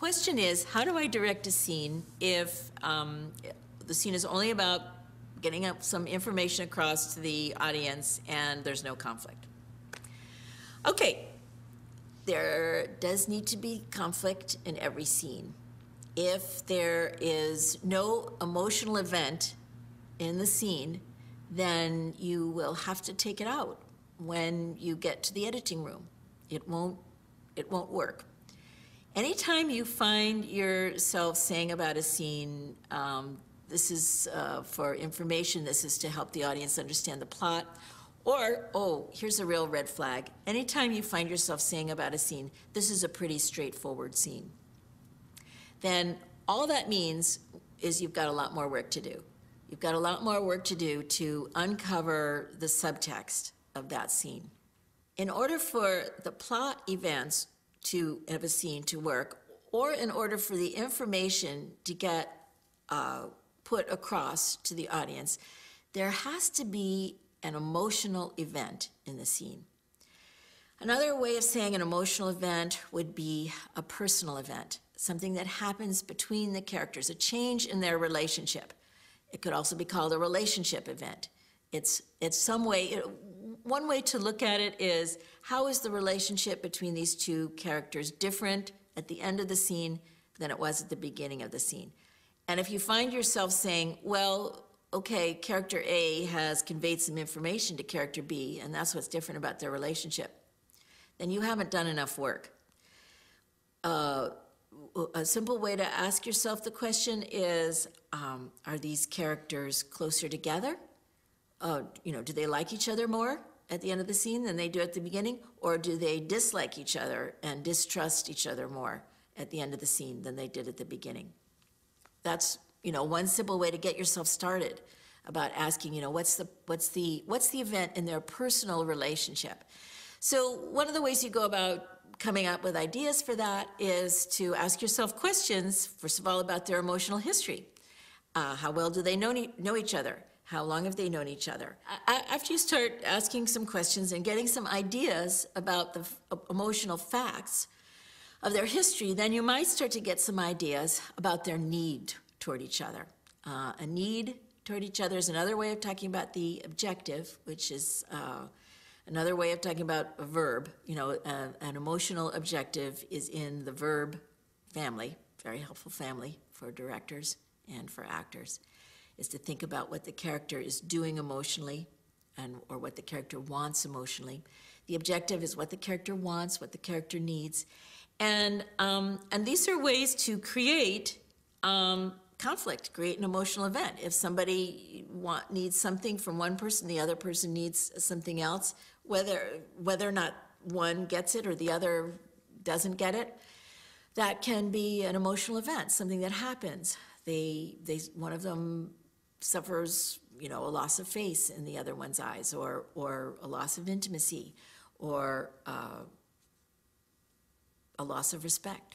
question is, how do I direct a scene if the scene is only about getting up some information across to the audience and there's no conflict? Okay, there does need to be conflict in every scene. If there is no emotional event in the scene, then you will have to take it out when you get to the editing room. It won't work. Anytime you find yourself saying about a scene, this is for information, this is to help the audience understand the plot, or, oh, here's a real red flag. Anytime you find yourself saying about a scene, this is a pretty straightforward scene, then all that means is you've got a lot more work to do. You've got a lot more work to do to uncover the subtext of that scene. In order for the plot events of a scene to work, or in order for the information to get put across to the audience, there has to be an emotional event in the scene. Another way of saying an emotional event would be a personal event, something that happens between the characters, a change in their relationship. It could also be called a relationship event. It's some way, one way to look at it is, how is the relationship between these two characters different at the end of the scene than it was at the beginning of the scene? And if you find yourself saying, well, okay, character A has conveyed some information to character B, and that's what's different about their relationship, then you haven't done enough work. A simple way to ask yourself the question is, are these characters closer together? Do they like each other more at the end of the scene than they do at the beginning? Or do they dislike each other and distrust each other more at the end of the scene than they did at the beginning? That's, one simple way to get yourself started about asking, what's the event in their personal relationship? So one of the ways you go about coming up with ideas for that is to ask yourself questions, first of all, about their emotional history. How well do they know each other? How long have they known each other? After you start asking some questions and getting some ideas about the emotional facts of their history, then you might start to get some ideas about their need toward each other. A need toward each other is another way of talking about the objective, which is another way of talking about a verb. An emotional objective is in the verb family, very helpful family for directors and for actors, is to think about what the character is doing emotionally or what the character wants emotionally. The objective is what the character wants, what the character needs. And these are ways to create conflict, create an emotional event. If somebody needs something from one person, the other person needs something else, whether or not one gets it or the other doesn't get it, that can be an emotional event, something that happens. One of them suffers, a loss of face in the other one's eyes, or a loss of intimacy, or a loss of respect.